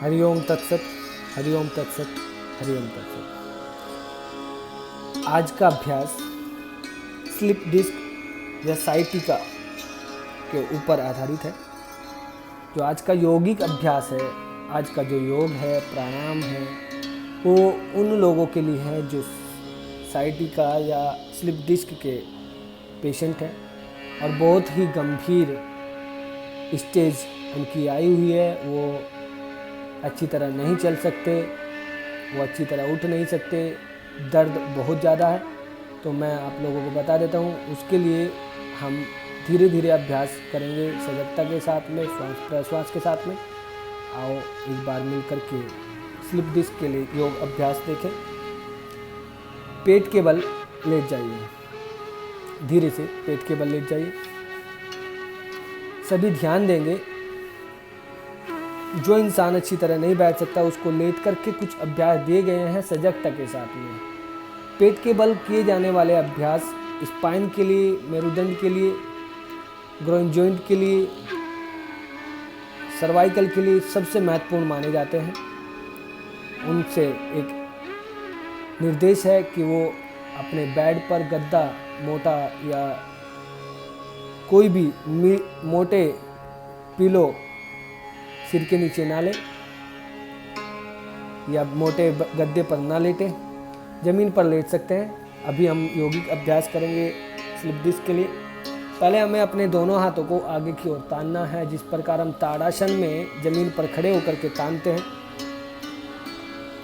हरि ओम तत्सत, हरि ओम तत्सत, हरि ओम तत्सत। आज का अभ्यास स्लिप डिस्क या साइटिका के ऊपर आधारित है। जो आज का यौगिक अभ्यास है, आज का जो योग है, प्राणायाम है, वो उन लोगों के लिए है जो साइटिका या स्लिप डिस्क के पेशेंट हैं और बहुत ही गंभीर स्टेज उनकी आई हुई है। वो अच्छी तरह नहीं चल सकते, वो अच्छी तरह उठ नहीं सकते, दर्द बहुत ज़्यादा है। तो मैं आप लोगों को बता देता हूँ, उसके लिए हम धीरे धीरे अभ्यास करेंगे सजगता के साथ में, श्वास प्रश्वास के साथ में। आओ एक बार मिल कर के स्लिप डिस्क के लिए योग अभ्यास देखें। पेट के बल लेट जाइए, धीरे से पेट के बल लेट जाइए। सभी ध्यान देंगे, जो इंसान अच्छी तरह नहीं बैठ सकता उसको लेट करके कुछ अभ्यास दिए गए हैं सजगता के साथ में। पेट के बल किए जाने वाले अभ्यास स्पाइन के लिए, मेरुदंड के लिए, ग्रोइन जॉइंट के लिए, सर्वाइकल के लिए सबसे महत्वपूर्ण माने जाते हैं। उनसे एक निर्देश है कि वो अपने बेड पर गद्दा मोटा या कोई भी मोटे पिलो सिर के नीचे ना ले या मोटे गद्दे पर ना लेटे, ज़मीन पर लेट सकते हैं। अभी हम यौगिक अभ्यास करेंगे स्लिप डिस्क के लिए। पहले हमें अपने दोनों हाथों को आगे की ओर तानना है, जिस प्रकार हम ताड़ासन में ज़मीन पर खड़े होकर के तानते हैं।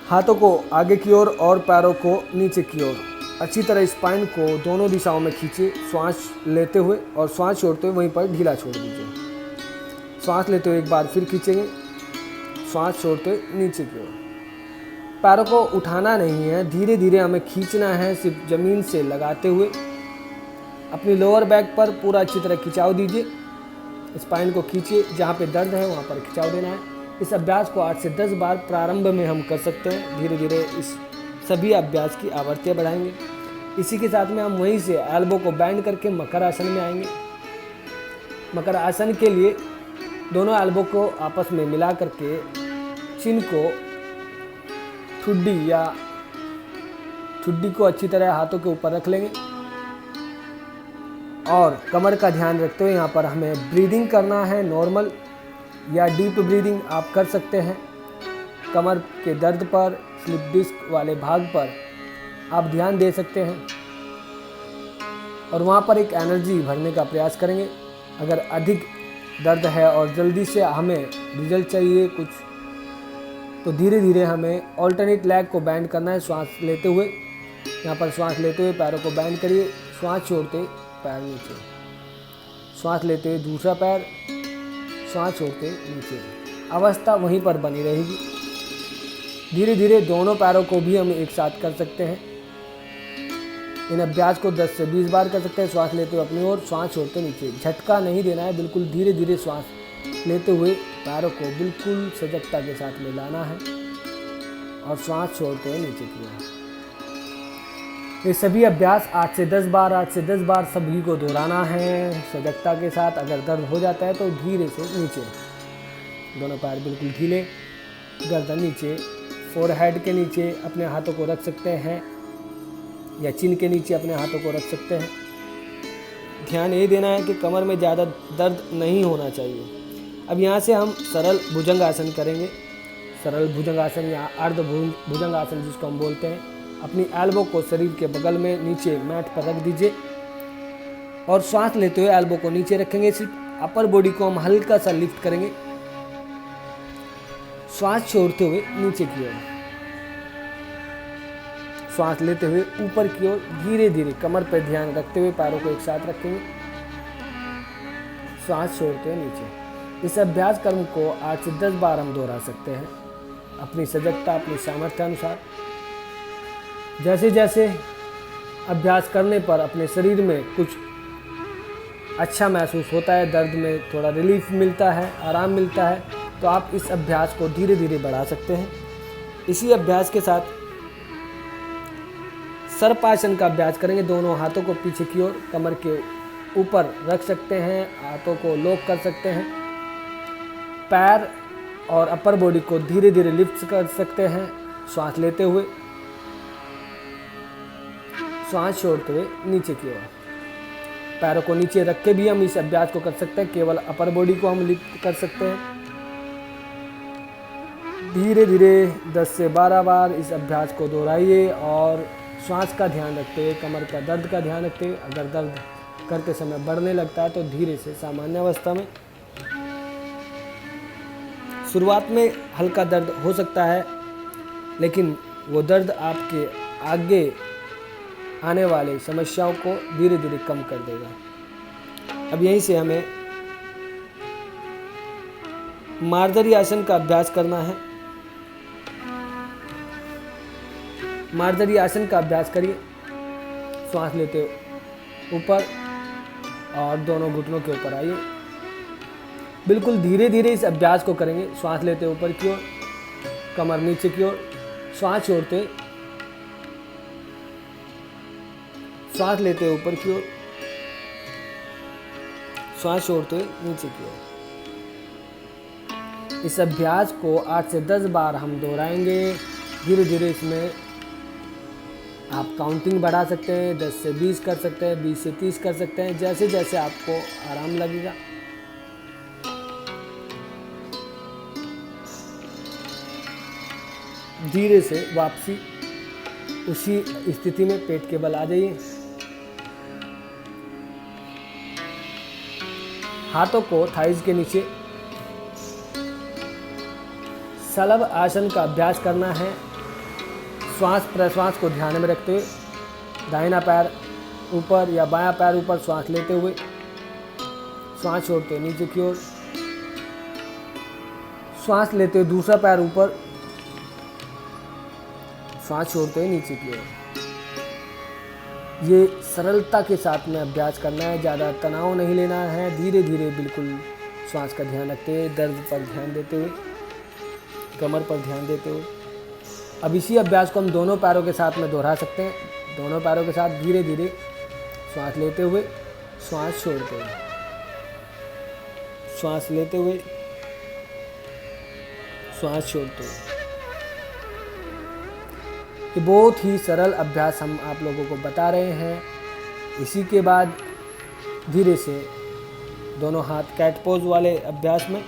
हाथों को आगे की ओर और पैरों को नीचे की ओर अच्छी तरह स्पाइन को दोनों दिशाओं में खींचे, श्वास लेते हुए और श्वास छोड़ते हुए वहीं पर ढीला छोड़ दीजिए। श्वास लेते हुए एक बार फिर खींचेंगे, श्वास छोड़ते हुए नीचे की ओर। पैरों को उठाना नहीं है, धीरे धीरे हमें खींचना है, सिर्फ ज़मीन से लगाते हुए। अपनी लोअर बैक पर पूरा अच्छी तरह खिंचाव दीजिए, स्पाइन को खींचिए, जहाँ पे दर्द है वहाँ पर खिंचाव देना है। इस अभ्यास को 8 से 10 बार प्रारंभ में हम कर सकते हैं। धीरे धीरे इस सभी अभ्यास की आवृत्तियाँ बढ़ाएंगे। इसी के साथ में हम वहीं से एल्बो को बैंड करके मकर आसन में आएंगे। मकर आसन के लिए दोनों एल्बो को आपस में मिला करके चिन को ठुड्डी को अच्छी तरह हाथों के ऊपर रख लेंगे और कमर का ध्यान रखते हुए यहाँ पर हमें ब्रीदिंग करना है। नॉर्मल या डीप ब्रीदिंग आप कर सकते हैं। कमर के दर्द पर, स्लिप डिस्क वाले भाग पर आप ध्यान दे सकते हैं और वहाँ पर एक एनर्जी भरने का प्रयास करेंगे। अगर अधिक दर्द है और जल्दी से हमें रिजल्ट चाहिए कुछ, तो धीरे धीरे हमें ऑल्टरनेट लेग को बैंड करना है। श्वास लेते हुए यहाँ पर श्वास लेते हुए पैरों को बैंड करिए, श्वास छोड़ते पैर नीचे, श्वास लेते हुए दूसरा पैर, श्वास छोड़ते नीचे। अवस्था वहीं पर बनी रहेगी। धीरे धीरे दोनों पैरों को भी हम एक साथ कर सकते हैं। इन अभ्यास को 10 से 20 बार कर सकते हैं। श्वास लेते हुए अपनी ओर, श्वास छोड़ते नीचे। झटका नहीं देना है, बिल्कुल धीरे धीरे श्वास लेते हुए पैरों को बिल्कुल सजगता के साथ में लाना है और श्वास छोड़ते हुए नीचे की ओर। ये सभी अभ्यास 8 से 10 बार सभी को दोहराना है सजगता के साथ। अगर दर्द हो जाता है तो धीरे से नीचे, दोनों पैर बिल्कुल ढीले, गर्दन नीचे, फोरहेड के नीचे अपने हाथों को रख सकते हैं या चिन के नीचे अपने हाथों को रख सकते हैं। ध्यान ये देना है कि कमर में ज़्यादा दर्द नहीं होना चाहिए। अब यहाँ से हम सरल भुजंगासन करेंगे। सरल भुजंगासन या अर्ध भुजंगासन जिसको हम बोलते हैं। अपनी एल्बो को शरीर के बगल में नीचे मैट पर रख दीजिए और श्वास लेते हुए एल्बो को नीचे रखेंगे। सिर्फ अपर बॉडी को हम हल्का सा लिफ्ट करेंगे, श्वास छोड़ते हुए नीचे की ओर, श्वास लेते हुए ऊपर की ओर। धीरे धीरे कमर पर ध्यान रखते हुए पैरों को एक साथ रखेंगे, श्वास छोड़ते हुए नीचे। इस अभ्यास क्रम को 8 से 10 बार हम दोहरा सकते हैं अपनी सजगता, अपनी सामर्थ्य अनुसार। जैसे जैसे अभ्यास करने पर अपने शरीर में कुछ अच्छा महसूस होता है, दर्द में थोड़ा रिलीफ मिलता है, आराम मिलता है, तो आप इस अभ्यास को धीरे धीरे बढ़ा सकते हैं। इसी अभ्यास के साथ सर्पासन का अभ्यास करेंगे। दोनों हाथों को पीछे की ओर कमर के ऊपर रख सकते हैं, हाथों को लॉक कर सकते हैं, पैर और अपर बॉडी को धीरे धीरे लिफ्ट कर सकते हैं श्वास लेते हुए, श्वास छोड़ते हुए नीचे की ओर। पैरों को नीचे रख के भी हम इस अभ्यास को कर सकते हैं, केवल अपर बॉडी को हम लिफ्ट कर सकते हैं। धीरे धीरे 10 से 12 बार इस अभ्यास को दोहराइए और श्वास का ध्यान रखते हुए, कमर का दर्द का ध्यान रखते हुए। अगर दर्द करते समय बढ़ने लगता है तो धीरे से सामान्य अवस्था में, शुरुआत में हल्का दर्द हो सकता है, लेकिन वो दर्द आपके आगे आने वाले समस्याओं को धीरे धीरे कम कर देगा। अब यहीं से हमें मार्जरी आसन का अभ्यास करना है। मार्जरी आसन का अभ्यास करिए। श्वास लेते ऊपर और दोनों घुटनों के ऊपर आइए। बिल्कुल धीरे धीरे इस अभ्यास को करेंगे। श्वास लेते ऊपर की ओर, कमर नीचे की ओर, श्वास छोड़ते, श्वास लेते ऊपर की ओर, श्वास छोड़ते नीचे की ओर। इस अभ्यास को 8 से 10 बार हम दोहराएंगे। धीरे धीरे इसमें आप काउंटिंग बढ़ा सकते हैं, 10 से 20 कर सकते हैं, 20 से 30 कर सकते हैं, जैसे जैसे आपको आराम लगेगा। धीरे से वापसी उसी स्थिति में पेट के बल आ जाइए। हाथों को थाइज के नीचे, शलभ आसन का अभ्यास करना है। श्वास प्रश्वास को ध्यान में रखते हुए दाहिना पैर ऊपर या बायां पैर ऊपर श्वास लेते हुए, श्वास छोड़ते हुए नीचे की ओर, श्वास लेते हुए दूसरा पैर ऊपर, श्वास छोड़ते हुए नीचे की ओर। ये सरलता के साथ में अभ्यास करना है, ज़्यादा तनाव नहीं लेना है। धीरे धीरे बिल्कुल श्वास का ध्यान रखते हुए, दर्द पर ध्यान देते हुए, कमर पर ध्यान देते हुए। अब इसी अभ्यास को हम दोनों पैरों के साथ में दोहरा सकते हैं। दोनों पैरों के साथ धीरे धीरे श्वास लेते हुए, श्वास छोड़ते हुए, श्वास लेते हुए, श्वास छोड़ते हुए। ये बहुत ही सरल अभ्यास हम आप लोगों को बता रहे हैं। इसी के बाद धीरे से दोनों हाथ कैट पोज वाले अभ्यास में,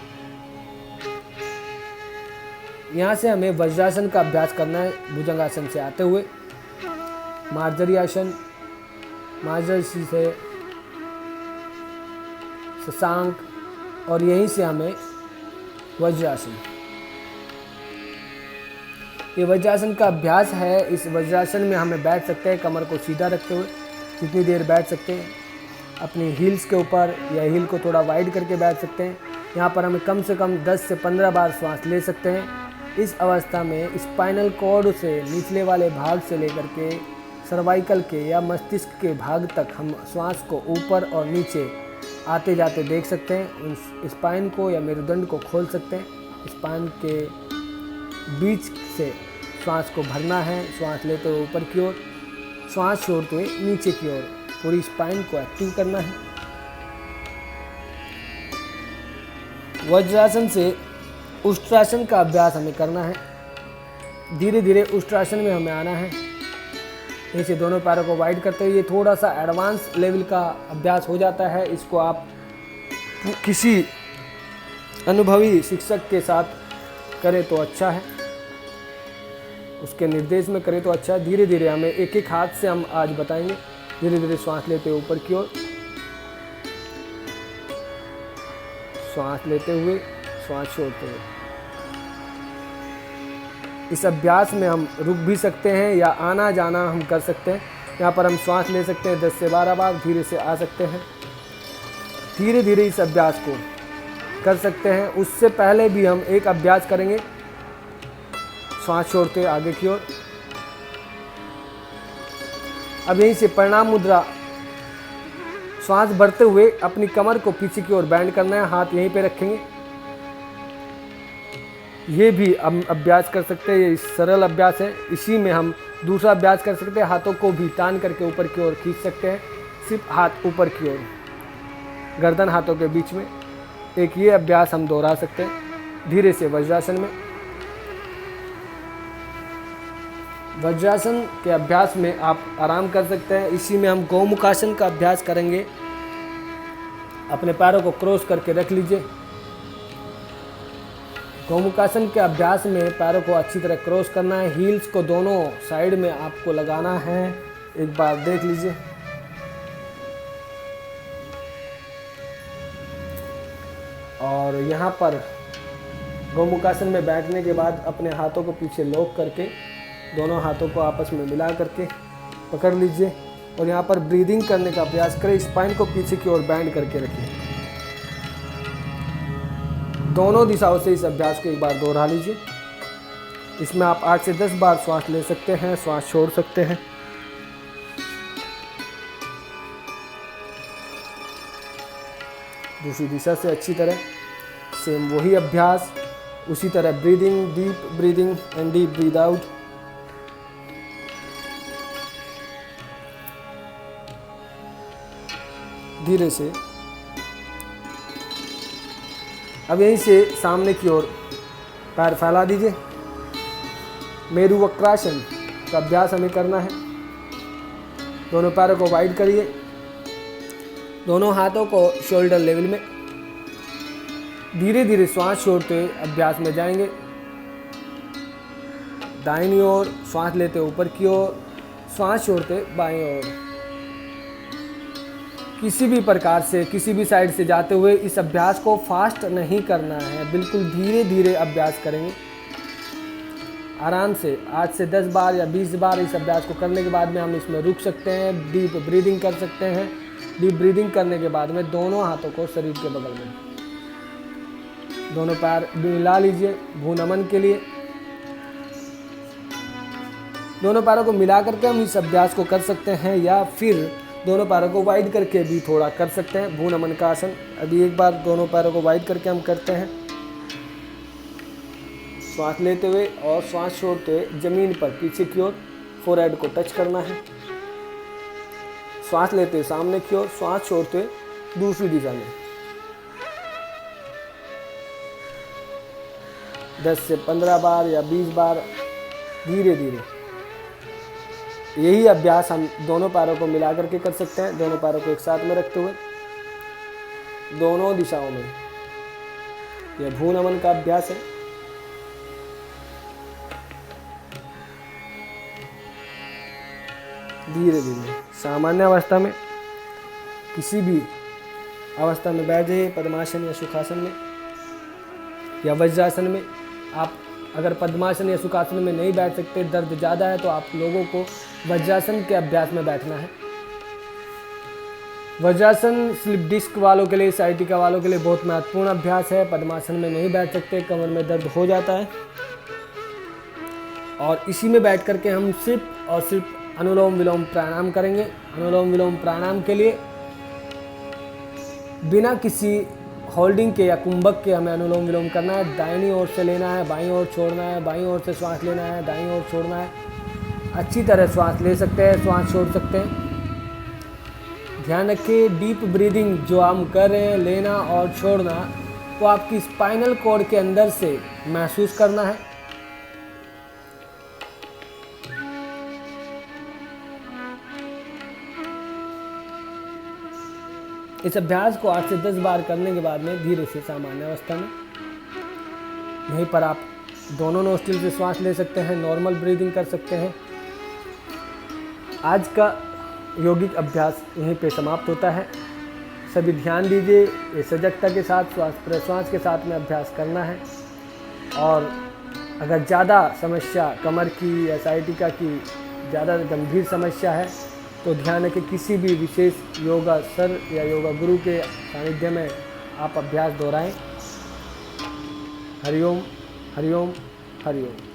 यहाँ से हमें वज्रासन का अभ्यास करना है। भुजंगासन से आते हुए मार्जरी आसन, मार्जरी से शशांक, और यहीं से हमें वज्रासन। ये वज्रासन का अभ्यास है। इस वज्रासन में हमें बैठ सकते हैं कमर को सीधा रखते हुए। कितनी देर बैठ सकते हैं, अपनी हील्स के ऊपर या हील को थोड़ा वाइड करके बैठ सकते हैं। यहाँ पर हमें कम से कम 10 से 15 बार श्वास ले सकते हैं। इस अवस्था में स्पाइनल कॉर्ड से निचले वाले भाग से लेकर के सर्वाइकल के या मस्तिष्क के भाग तक हम श्वास को ऊपर और नीचे आते जाते देख सकते हैं। उस स्पाइन को या मेरुदंड को खोल सकते हैं। स्पाइन के बीच से श्वास को भरना है। श्वास लेते हुए ऊपर की ओर, श्वास छोड़ते हुए नीचे की ओर, पूरी स्पाइन को एक्टिव करना है। वज्रासन से उष्ट्रासन का अभ्यास हमें करना है। धीरे धीरे उष्ट्रासन में हमें आना है। ऐसे दोनों पैरों को वाइड करते हुए, ये थोड़ा सा एडवांस लेवल का अभ्यास हो जाता है। इसको आप किसी अनुभवी शिक्षक के साथ करें तो अच्छा है, उसके निर्देश में करें तो अच्छा है। धीरे धीरे हमें एक एक हाथ से हम आज बताएंगे। धीरे धीरे श्वास लेते ऊपर की ओर, श्वास लेते हुए, श्वास छोड़ते हुए। इस अभ्यास में हम रुक भी सकते हैं या आना जाना हम कर सकते हैं। यहाँ पर हम श्वास ले सकते हैं 10 से 12 बार, धीरे से आ सकते हैं। धीरे धीरे इस अभ्यास को कर सकते हैं। उससे पहले भी हम एक अभ्यास करेंगे, श्वास छोड़ते आगे की ओर। अब यहीं से प्रणाम मुद्रा, श्वास भरते हुए अपनी कमर को पीछे की ओर बैंड करना है। हाथ यहीं पे रखेंगे। ये भी हम अभ्यास कर सकते हैं। ये सरल अभ्यास है। इसी में हम दूसरा अभ्यास कर सकते हैं। हाथों को भी तान करके ऊपर की ओर खींच सकते हैं। सिर्फ हाथ ऊपर की ओर, गर्दन हाथों के बीच में। एक ये अभ्यास हम दोहरा सकते हैं। धीरे से वज्रासन में। वज्रासन के अभ्यास में आप आराम कर सकते हैं। इसी में हम गौमुखासन का अभ्यास करेंगे। अपने पैरों को क्रॉस करके रख लीजिए। गौमुखासन के अभ्यास में पैरों को अच्छी तरह क्रॉस करना है। हील्स को दोनों साइड में आपको लगाना है। एक बार देख लीजिए। और यहाँ पर गौमुखासन में बैठने के बाद अपने हाथों को पीछे लॉक करके दोनों हाथों को आपस में मिला करके पकड़ लीजिए और यहाँ पर ब्रीदिंग करने का प्रयास करें। स्पाइन को पीछे की ओर बैंड करके रखिए। दोनों दिशाओं से इस अभ्यास को एक बार दोहरा लीजिए। इसमें आप 8 से 10 बार श्वास ले सकते हैं, श्वास छोड़ सकते हैं। दूसरी दिशा से अच्छी तरह सेम वही अभ्यास, उसी तरह breathing, deep breathing and deep breathe out. धीरे से अब यहीं से सामने की ओर पैर फैला दीजिए। मेरु वक्रासन का अभ्यास हमें करना है। दोनों पैरों को वाइड करिए। दोनों हाथों को शोल्डर लेवल में। धीरे धीरे श्वास छोड़ते हुए अभ्यास में जाएंगे। दाहिनी ओर श्वास लेते ऊपर की ओर, श्वास छोड़ते बाईं ओर। किसी भी प्रकार से किसी भी साइड से जाते हुए इस अभ्यास को फास्ट नहीं करना है, बिल्कुल धीरे धीरे अभ्यास करेंगे। आराम से 8 से 10 बार या 20 बार इस अभ्यास को करने के बाद में हम इसमें रुक सकते हैं, डीप ब्रीदिंग कर सकते हैं। डीप ब्रीदिंग करने के बाद में दोनों हाथों को शरीर के बगल में, दोनों पैर मिला लीजिए भू नमन के लिए। दोनों पैरों को मिला करके हम इस अभ्यास को कर सकते हैं या फिर दोनों पैरों को वाइड करके भी थोड़ा कर सकते हैं। भू नमन का आसन अभी एक बार दोनों पैरों को वाइड करके हम करते हैं। श्वास लेते हुए और श्वास छोड़ते हुए जमीन पर पीछे की ओर फोरहेड को टच करना है। श्वास लेते हुए सामने की ओर, श्वास छोड़ते हुए दूसरी दिशा में। 10 से 15 बार या 20 बार धीरे धीरे। यही अभ्यास हम दोनों पैरों को मिला करके कर सकते हैं। दोनों पैरों को एक साथ में रखते हुए दोनों दिशाओं में। यह भू नमन का अभ्यास है। धीरे धीरे सामान्य अवस्था में, किसी भी अवस्था में बैठ जाइए, पद्मासन या सुखासन में या वज्रासन में। आप अगर पद्मासन या सुखासन में नहीं बैठ सकते, दर्द ज़्यादा है, तो आप लोगों को वज्रासन के अभ्यास में बैठना है। वज्रासन स्लिप डिस्क वालों के लिए, साइटिका वालों के लिए बहुत महत्वपूर्ण अभ्यास है। पद्मासन में नहीं बैठ सकते, कमर में दर्द हो जाता है। और इसी में बैठ करके हम सिर्फ और सिर्फ अनुलोम विलोम प्राणायाम करेंगे। अनुलोम विलोम प्राणायाम के लिए बिना किसी होल्डिंग के या कुंभक के हमें अनुलोम विलोम करना है। दाहिनी ओर से लेना है, बाईं ओर छोड़ना है, बाईं ओर से श्वास लेना है, दाईं ओर छोड़ना है। अच्छी तरह श्वास ले सकते हैं, श्वास छोड़ सकते हैं। ध्यान रखिए, डीप ब्रीदिंग जो हम कर रहे हैं, लेना और छोड़ना, वो आपकी स्पाइनल कॉर्ड के अंदर से महसूस करना है। इस अभ्यास को 8 से 10 बार करने के बाद में धीरे से सामान्य अवस्था में, यहीं पर आप दोनों नोस्ट्रिल से श्वास ले सकते हैं, नॉर्मल ब्रीदिंग कर सकते हैं। आज का योगिक अभ्यास यहीं पे समाप्त होता है। सभी ध्यान दीजिए, ये सजगता के साथ श्वास प्रश्वास के साथ में अभ्यास करना है। और अगर ज़्यादा समस्या कमर की या साइटिका की ज़्यादा गंभीर समस्या है तो ध्यान रखें, किसी भी विशेष योगा सर या योगा गुरु के सानिध्य में आप अभ्यास दोहराएं। हरिओम हरिओम हरिओम।